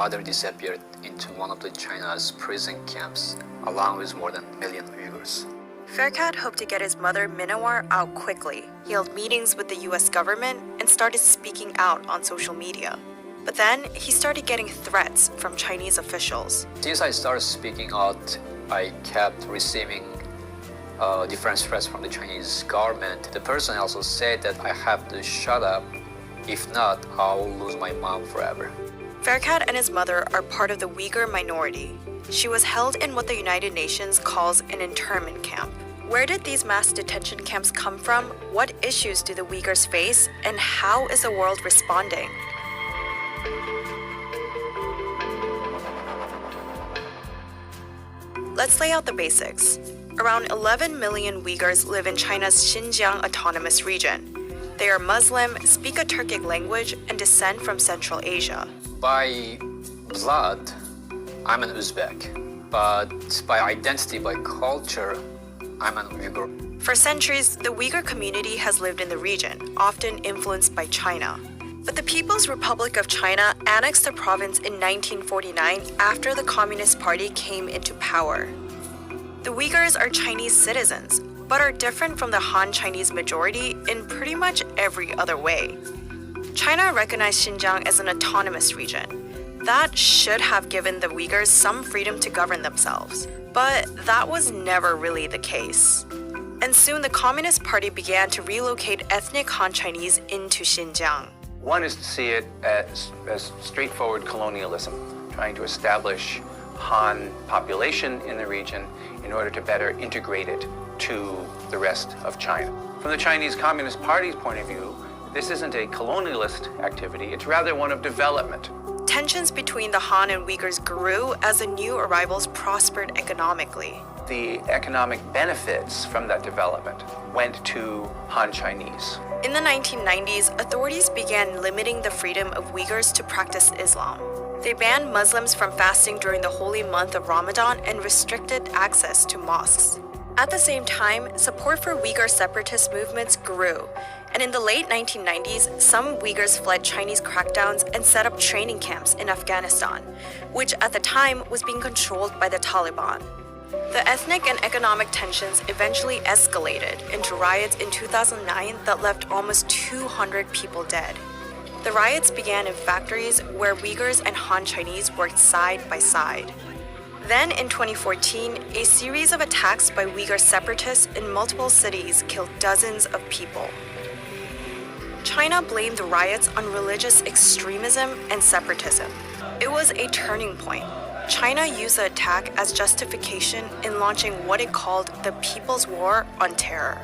mother disappeared into one of the China's prison camps, along with more than 1 million Uyghurs. Faircat hoped to get his mother Minawar out quickly. He held meetings with the US government and started speaking out on social media. But then he started getting threats from Chinese officials. Since I started speaking out, I kept receiving different threats from the Chinese government. The person also said that I have to shut up. If not, I'll lose my mom forever. Faircat and his mother are part of the Uighur minority. She was held in what the United Nations calls an internment camp. Where did these mass detention camps come from? What issues do the Uyghurs face? And how is the world responding? Let's lay out the basics. Around 11 million Uyghurs live in China's Xinjiang Autonomous Region. They are Muslim, speak a Turkic language, and descend from Central Asia. By blood, I'm an Uzbek, but by identity, by culture, I'm an Uighur. For centuries, the Uyghur community has lived in the region, often influenced by China. But the People's Republic of China annexed the province in 1949 after the Communist Party came into power. The Uyghurs are Chinese citizens, but are different from the Han Chinese majority in pretty much every other way. China recognized Xinjiang as an autonomous region. That should have given the Uyghurs some freedom to govern themselves. But that was never really the case. And soon the Communist Party began to relocate ethnic Han Chinese into Xinjiang. One is to see it as straightforward colonialism, trying to establish Han population in the region in order to better integrate it to the rest of China. From the Chinese Communist Party's point of view, this isn't a colonialist activity, it's rather one of development. Tensions between the Han and Uyghurs grew as the new arrivals prospered economically. The economic benefits from that development went to Han Chinese. In the 1990s, authorities began limiting the freedom of Uyghurs to practice Islam. They banned Muslims from fasting during the holy month of Ramadan and restricted access to mosques. At the same time, support for Uyghur separatist movements grew, and in the late 1990s, some Uyghurs fled Chinese crackdowns and set up training camps in Afghanistan, which at the time was being controlled by the Taliban. The ethnic and economic tensions eventually escalated into riots in 2009 that left almost 200 people dead. The riots began in factories where Uyghurs and Han Chinese worked side by side. Then in 2014, a series of attacks by Uyghur separatists in multiple cities killed dozens of people. China blamed the riots on religious extremism and separatism. It was a turning point. China used the attack as justification in launching what it called the People's War on Terror.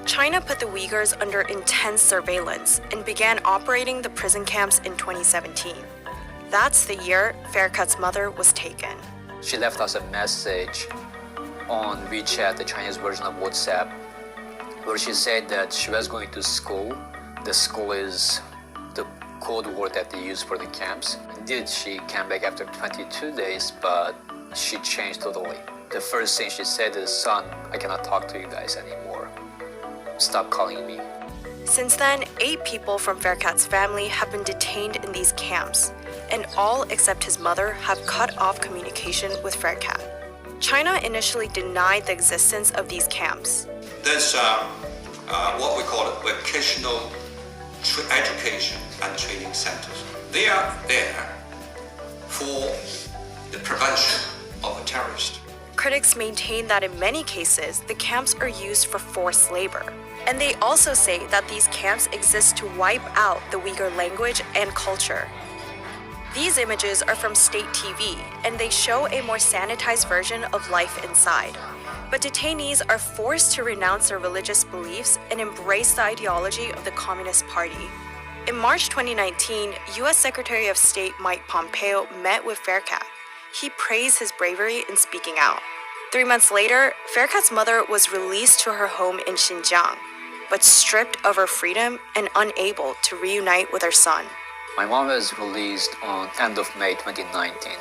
China put the Uyghurs under intense surveillance and began operating the prison camps in 2017. That's the year Faircat's mother was taken. She left us a message on WeChat, the Chinese version of WhatsApp, where she said that she was going to school. The school is the code word that they use for the camps. Indeed, she came back after 22 days, but she changed totally. The first thing she said is, "Son, I cannot talk to you guys anymore. Stop calling me." Since then, 8 people from Faircat's family have been detained in these camps, and all except his mother have cut off communication with Faircat. China initially denied the existence of these camps. There's what we call vocational education and training centers. They are there for the prevention of a terrorist. Critics maintain that in many cases, the camps are used for forced labor. And they also say that these camps exist to wipe out the Uyghur language and culture. These images are from state TV, and they show a more sanitized version of life inside. But detainees are forced to renounce their religious beliefs and embrace the ideology of the Communist Party. In March 2019, U.S. Secretary of State Mike Pompeo met with Faircat. He praised his bravery in speaking out. 3 months later, Faircat's mother was released to her home in Xinjiang, but stripped of her freedom and unable to reunite with her son. My mom was released on end of May 2019.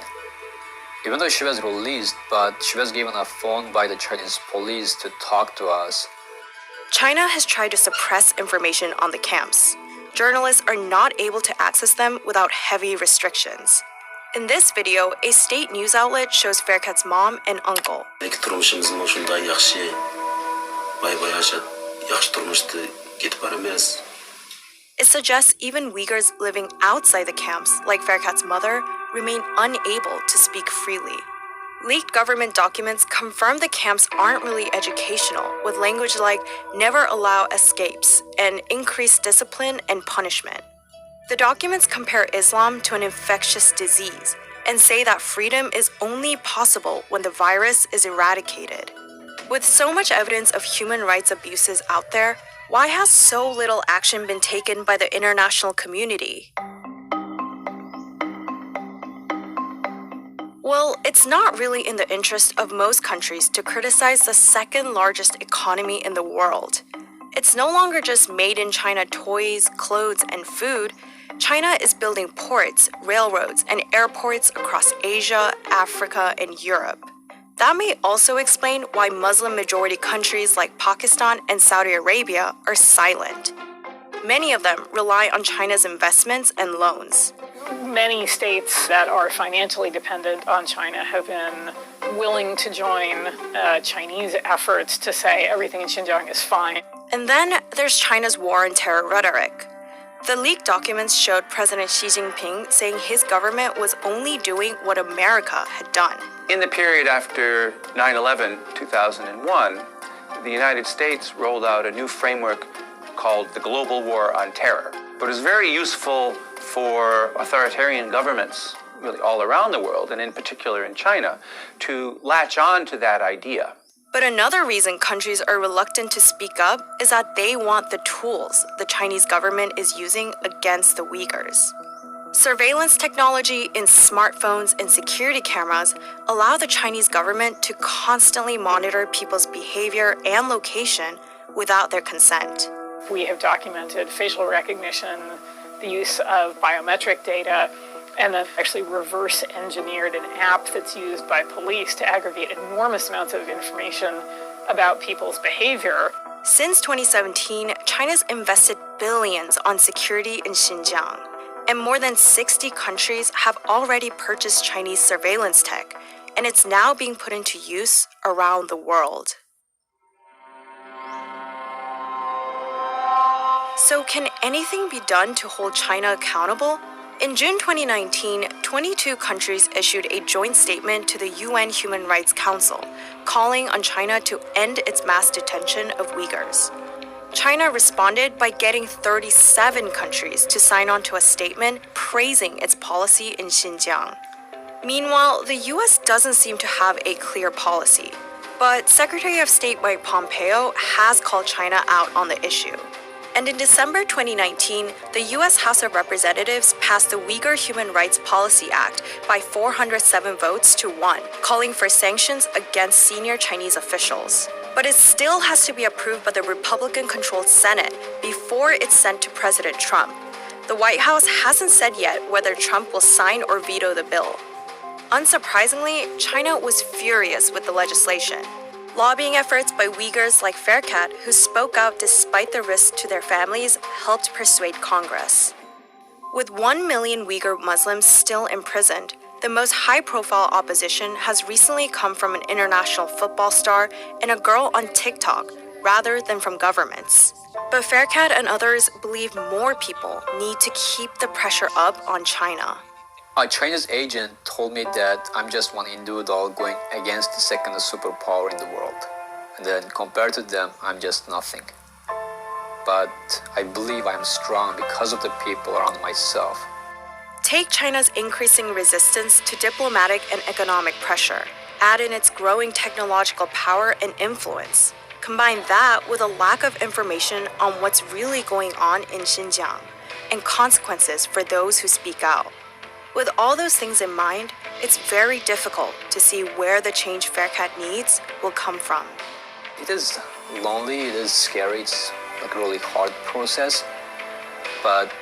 Even though she was released, but she was given a phone by the Chinese police to talk to us. China has tried to suppress information on the camps. journalists are not able to access them without heavy restrictions. In this video, a state news outlet shows Faircat's mom and uncle. turmushimizni shunday yaxshi boy-boyashib yaxshi turmushda ketib boramiz. It suggests even Uyghurs living outside the camps, like Faircat's mother, remain unable to speak freely. Leaked government documents confirm the camps aren't really educational, with language like never allow escapes and increased discipline and punishment. The documents compare Islam to an infectious disease and say that freedom is only possible when the virus is eradicated. With so much evidence of human rights abuses out there, why has so little action been taken by the international community? Well, it's not really in the interest of most countries to criticize the second largest economy in the world. It's no longer just made in China toys, clothes, and food. China is building ports, railroads, and airports across Asia, Africa, and Europe. That may also explain why Muslim-majority countries like Pakistan and Saudi Arabia are silent. Many of them rely on China's investments and loans. Many states that are financially dependent on China have been willing to join Chinese efforts to say everything in Xinjiang is fine. And then there's China's war on terror rhetoric. The leaked documents showed President Xi Jinping saying his government was only doing what America had done. In the period after 9/11, 2001, the United States rolled out a new framework called the Global War on Terror. But it was very useful for authoritarian governments really all around the world, and in particular in China, to latch on to that idea. But another reason countries are reluctant to speak up is that they want the tools the Chinese government is using against the Uyghurs. Surveillance technology in smartphones and security cameras allow the Chinese government to constantly monitor people's behavior and location without their consent. We have documented facial recognition, the use of biometric data, and then actually reverse engineered an app that's used by police to aggregate enormous amounts of information about people's behavior. Since 2017, China's invested billions on security in Xinjiang, and more than 60 countries have already purchased Chinese surveillance tech, and it's now being put into use around the world. So can anything be done to hold China accountable? In June 2019, 22 countries issued a joint statement to the UN Human Rights Council, calling on China to end its mass detention of Uyghurs. China responded by getting 37 countries to sign on to a statement praising its policy in Xinjiang. Meanwhile, the US doesn't seem to have a clear policy, but Secretary of State Mike Pompeo has called China out on the issue. And in December 2019, the U.S. House of Representatives passed the Uyghur Human Rights Policy Act by 407 votes to 1, calling for sanctions against senior Chinese officials. But it still has to be approved by the Republican-controlled Senate before it's sent to President Trump. The White House hasn't said yet whether Trump will sign or veto the bill. Unsurprisingly, China was furious with the legislation. Lobbying efforts by Uyghurs like Faircat, who spoke out despite the risk to their families, helped persuade Congress. With 1 million Uyghur Muslims still imprisoned, the most high-profile opposition has recently come from an international football star and a girl on TikTok, rather than from governments. But Faircat and others believe more people need to keep the pressure up on China. A Chinese agent told me that I'm just one individual going against the second superpower in the world. And then compared to them, I'm just nothing. But I believe I'm strong because of the people around myself. Take China's increasing resistance to diplomatic and economic pressure. Add in its growing technological power and influence. Combine that with a lack of information on what's really going on in Xinjiang and consequences for those who speak out. With all those things in mind, it's very difficult to see where the change Faircat needs will come from. It is lonely, it is scary, it's like a really hard process, but